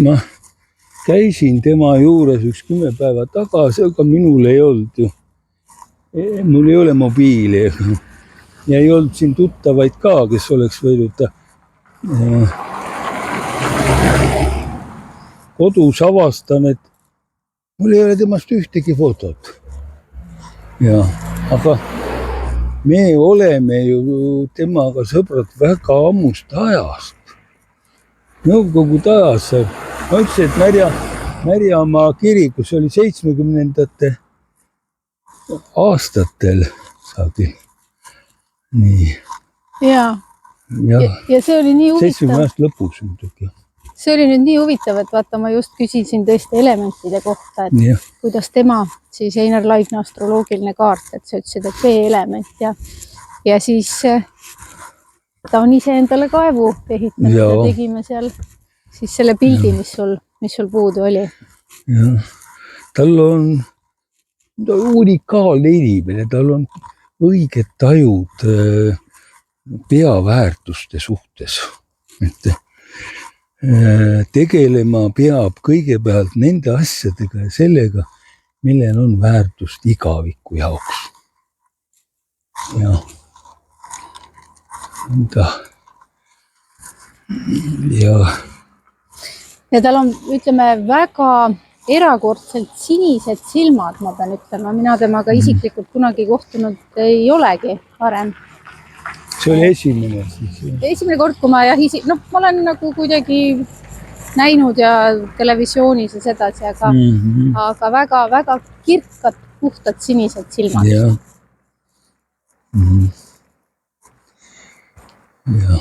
ma käisin tema juures üks 10 päeva tagasi, aga minul ei olnud ju. Mul ei ole mobiili ja ei olnud siin tuttavaid ka, kes oleks võinud ta kodus avastan, et mul ei ole temast ühtegi fotot. Ja, aga me oleme ju temaga sõbrad väga ammust ajast. Nõukogude ajas. Ma ütlesin, et Märjamaa kirikus oli 70. aastatel saagi. Nii. Ja see oli nii huvitav. 70 aasta lõpus muidugi. See oli nüüd nii huvitav, et vaata, ma just küsisin tõesti elementide kohta, et kuidas tema, siis Einar Laidna astroloogiline kaart, et sa ütlesid, et B-element ja siis ta on ise endale kaevu ehitanud ja tegime seal siis selle pildi, mis sul puudu oli. Ja. Tal on unikaalne inimene, tal on õiged tajud peaväärtuste suhtes. Et tegelema peab kõigepealt nende asjadega ja sellega, millel on väärtust igaviku jaoks. Ja tal on, ütleme, väga erakordselt sinised silmad, ma pean ütlema. Mina temaga isiklikult kunagi kohtunud ei olegi varem. See oli esimene siis. Esimene kord, kui ma ma olen nagu kuidagi näinud ja televisioonis ja sedasi, aga väga kirkad, puhtad sinised silmad. Ja. Ja.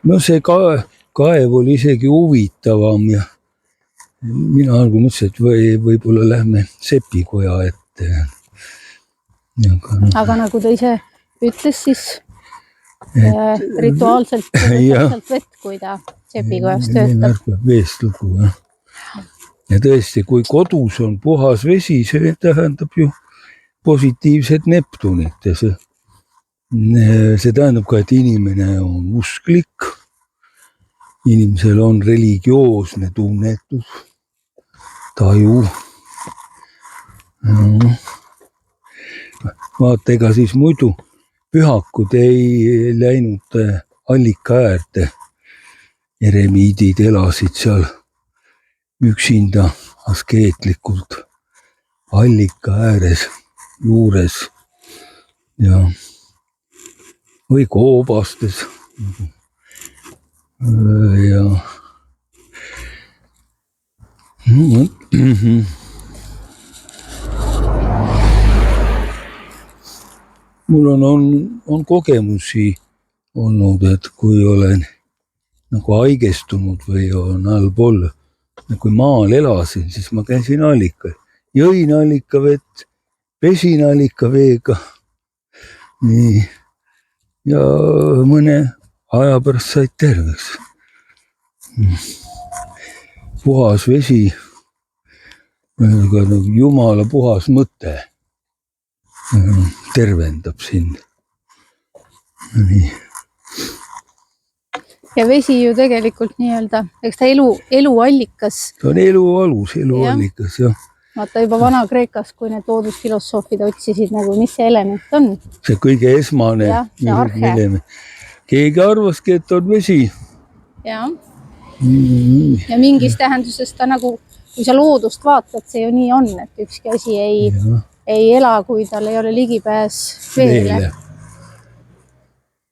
No see kaev oli isegi huvitavam ja mina algul mõtlesin, et võib-olla lähme sepikoja ette. Aga nagu ta ise ütles, siis rituaalselt vett, kui ta sepikojas töötab. Veest lugu, jah. Ja tõesti, kui kodus on puhas vesi, see tähendab ju positiivset Neptunit ja see tähendab ka, et inimene on usklik, inimesel on religioosne tunnetus, taju. Vaata, ega siis muidu pühakud ei läinud allika äärde. Eremiidid elasid seal üksinda askeetlikult allika ääres juures ja või koobastes. Ja mul on kogemusi olnud, et kui olen nagu haigestunud või on allpool, kui maal elasin, siis ma käisin allikal. Jõin allikavett, pesin allikaveega. Nii. Ja mõne aja pärast said terveks. Puhas vesi, Jumala puhas mõte tervendab sind. Nii. Ja vesi ju tegelikult nii-öelda, eks ta eluallikas. Ta on elu alus, eluallikas, jah. Vaata juba Vana-Kreekas, kui need loodusfilosoofid otsisid, nagu mis see element on. See kõige esmane element. Keegi arvaski, et on vesi. Ja. Ja mingis tähenduses ta nagu, kui sa loodust vaatad, see ju nii on, et ükski asi ei ela, kui tal ei ole ligipääs veele.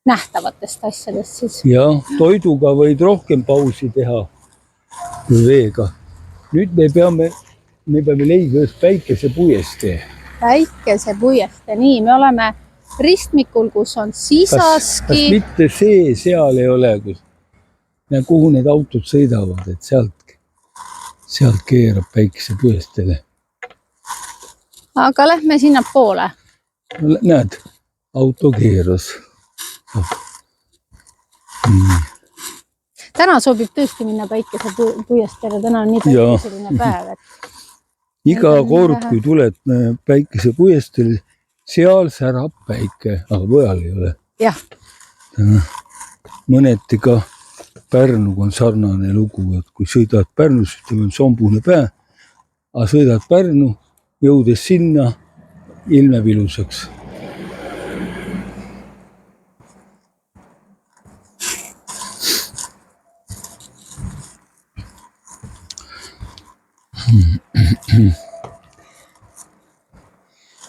Nähtavatest asjadest siis. Ja, toiduga võid rohkem pausi teha kui veega. Nüüd me peame leidma päikesepuiestee. Päikesepuiestee, nii, me oleme ristmikul, kus on Sisaski. Kas mitte see seal ei ole, kuhu need autod sõidavad, et sealt keerab päikesepuiesteele. Aga lähme sinna poole. Näed, auto keeras. Täna sobib tõesti minna päikesepuiesteele, täna on nii päikeseline päev. Iga kord, kui tuled päikesepuiesteele, seal särab päike, aga mujal ei ole. Jah. Mõneti ka Pärnuga on sarnane lugu, et kui sõidad Pärnus, ütleme, on sombune pää, aga sõidad Pärnu, jõudes sinna, ilmeb ilusaks.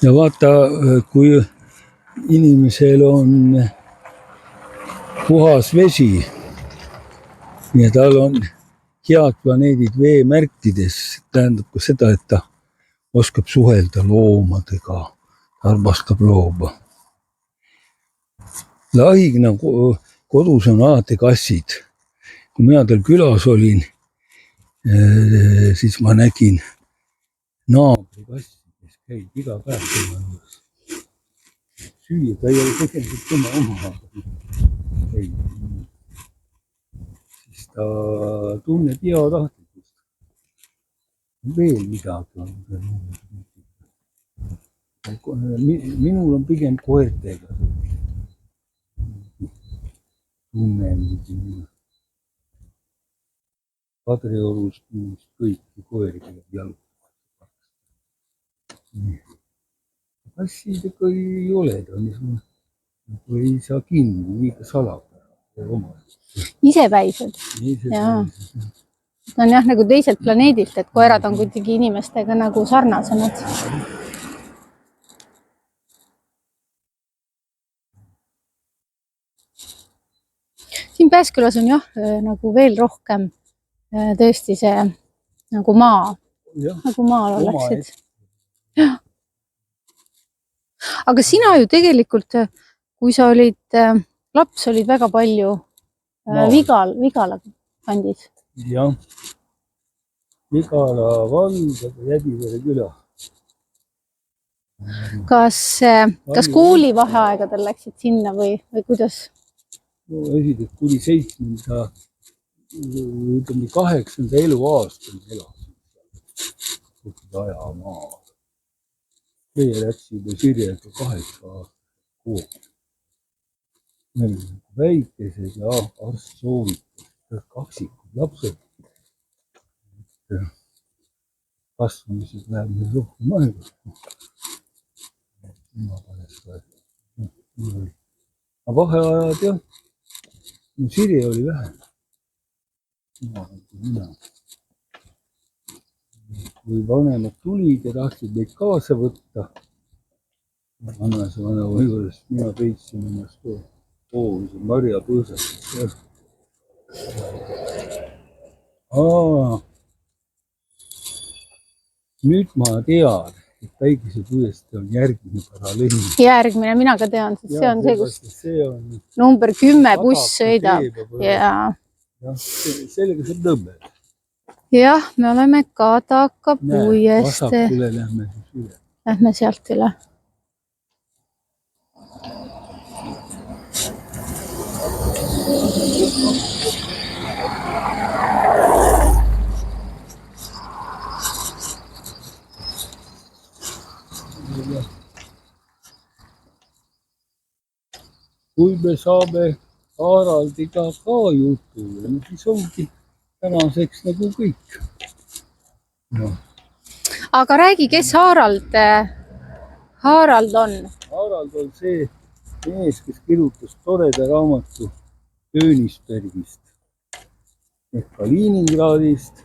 Ja vaata, kui inimesel on puhas vesi ja tal on head planeedid veemärkides, tähendab ka seda, et ta oskab suhelda loomadega, armastab looma. Lahigna kodus on alati kassid. Kui mina tal külas olin, siis ma nägin naabri kassi, kes käib iga päev tema juures. Süüa, ta ei ole tegelikult tema oma. Siis ta tunneb hea tahtlikkust. Veel midagi on. Minul on pigem koertega. Tunnen Kadriorus kõiki koeri käib jalutama. Kassidega ei ole ta niisugune, ei saa kinni, liiga salapärane. Isepäised. Ta on jah nagu teiselt planeedilt, et koerad on kuidagi inimestega nagu sarnasemad. Siin Pääskülas on jah nagu veel rohkem tõesti see nagu maa, nagu maal oleksid. Aga sina ju tegelikult, kui sa olid laps, olid väga palju Vigala kandis. Jah, Vigala vald, Jäbivere küla. Kas koolivaheaegadel läksid sinna või kuidas? No, esiteks kuni 8. eluaastal elasin. Aja maa. Meie läksime Sirjega 8 aastat. Väikesed ja arst soovitas. Kaksikud lapsed. Kasvamised läheb meil rohkem aega. Aga vaheajad jah. Sirje oli vähem. Kui vanemad tulid ja tahtsid meid kaasa võtta, vanema juures mina peitsin ennast hoovis marja põõsast. Nüüd ma tean, et Päikesepuiestee on järgmine paralleel. Järgmine, mina ka tean, sest see on see, kus number 10 buss sõidab. Sellega saab Nõmmel. Jah, me oleme Kadaka puiestee. Vasakule lähme siis üle. Lähme sealt üle. Kui me saame Haraldiga ka jutule, siis ongi tänaseks nagu kõik. No. Aga räägi, kes Harald on? Harald on see mees, kes kirjutas toreda raamatu Königsbergist ehk Kaliningradist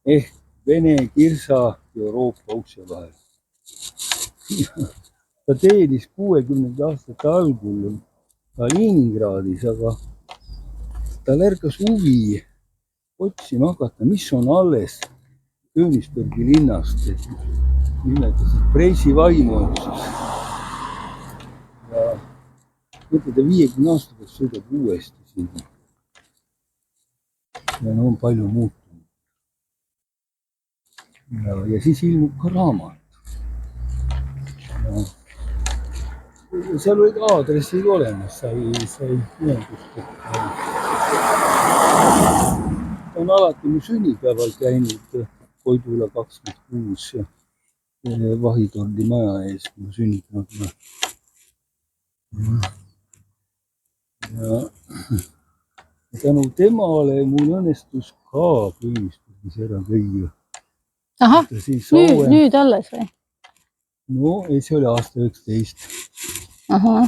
ehk Vene kirsa Euroopa ukse vahel. Ta teenis 60. aastate algul Kaliningradis, aga tal ärkas huvi otsima hakata, mis on alles Königsbergi linnast, et nimetasid preisivaimu on siis. Ja mõtleda 50 aastakas sõidab uuesti sinna. Ja no on palju muutunud. Ja siis ilmub ka raamat. Ja seal olid aadressid olemas, sai ühendust. Ta on alati mu sünnipäeval käinud Koidula 26 Vahitorni maja ees, kui ma sünnipäeval. Ja tänu temale mul õnnestus ka Köögispurgis ära käia. Ahah, nüüd alles või? No, ei, see oli aasta 19. Ahah.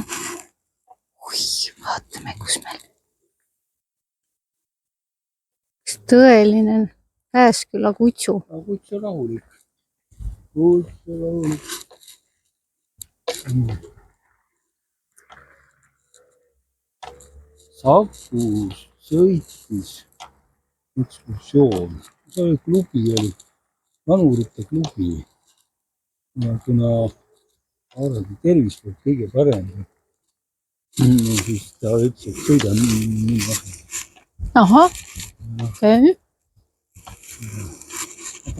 Ui, vaatame, kus meil. Tõeline Pääsküla kutsu. Kutsu rahulik. Kutsu rahulik. Sakus sõitis ekskursioon. See oli klubi, oli vanurite klubi. Ja kuna arvati tervis peab kõige parem, siis ta ütles, et sõida nii vahe. Ahah, okei.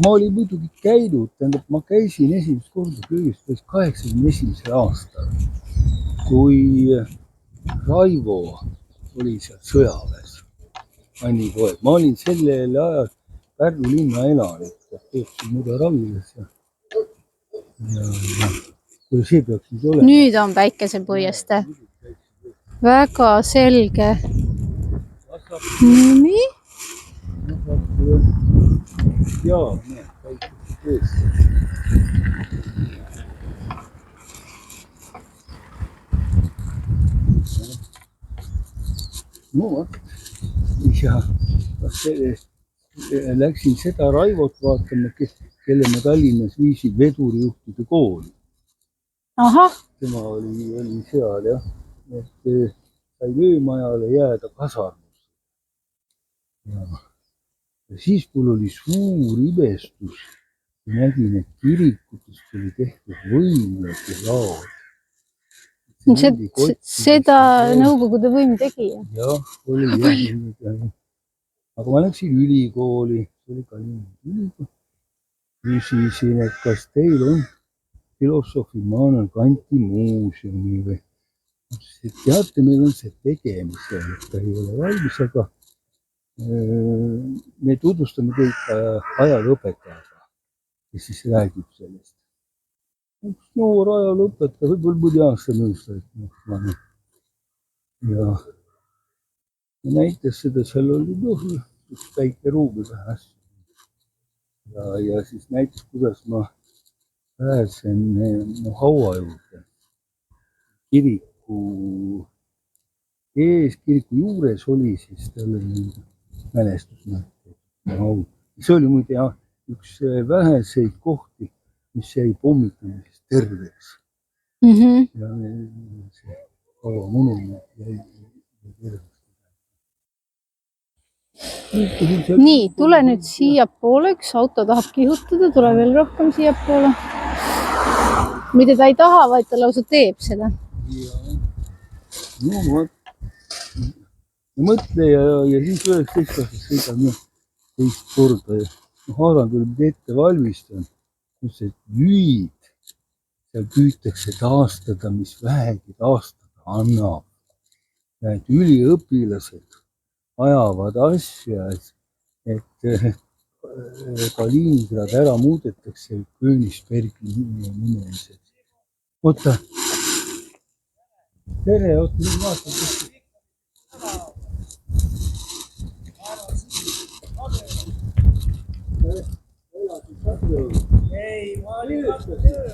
Ma olin muidugi käinud, tähendab, ma käisin esimest korda Köögispurgis 81. aastal, kui Raivo oli seal sõjaväes. Annipoeg. Ma olin sellel ajal Pärnu linna elanik, töötasin Mudaraviles ja kui see peaks nüüd olema. Nüüd on päikesepõieste. Väga selge. Nii. Jaa, näe, päikesepõieste. No, ja läksin seda Raivot vaatama, kelle ma Tallinnas viisin vedurijuhtide kooli. Ahah. Tema oli seal, jah. Et sai öömajale jääda kasarmusse. Ja siis mul oli suur imestus. Nägin, et kirikutest oli tehtud võimlad ja laod. Seda Nõukogude võim tegi. Jah, oli jah. Aga ma läksin ülikooli, see oli Tallinna ülikool. Küsisin, et kas teil on filosoof Immanuel Kanti muuseumi või? Teate, meil on see tegemisel, et ta ei ole valmis, aga me tutvustame teid ajalooõpetajaga, kes siis räägib sellest. Üks noor ajalooõpetaja, võib-olla mõni aasta nõustajad. Ja näitas seda, seal oli üks väike ruumi vähe asju. Ja siis näitas, kuidas ma pääsen haua juurde. Kiriku ees, kiriku juures oli siis talle mälestusmärk. See oli muide üks väheseid kohti, mis jäi pommitamisest terveks. Ja see haua monument jäi terveks. Nii, tule nüüd siia poole, üks auto tahab kihutada, tule veel rohkem siia poole. Mida ta ei taha, vaid ta lausa teeb seda. No mõtle ja siis 19 aastast sõidan teist korda ja Haaran tuleb ette valmistan, kus et lüüd seal püütakse taastada, mis vähegi taastada annab. Et üliõpilased ajavad asja, et Kaliningrad ära muudetakse Königsbergi nimeliseks. Oota. Tere, oota, nüüd vaatad. Ei, ma olin vastu tööl.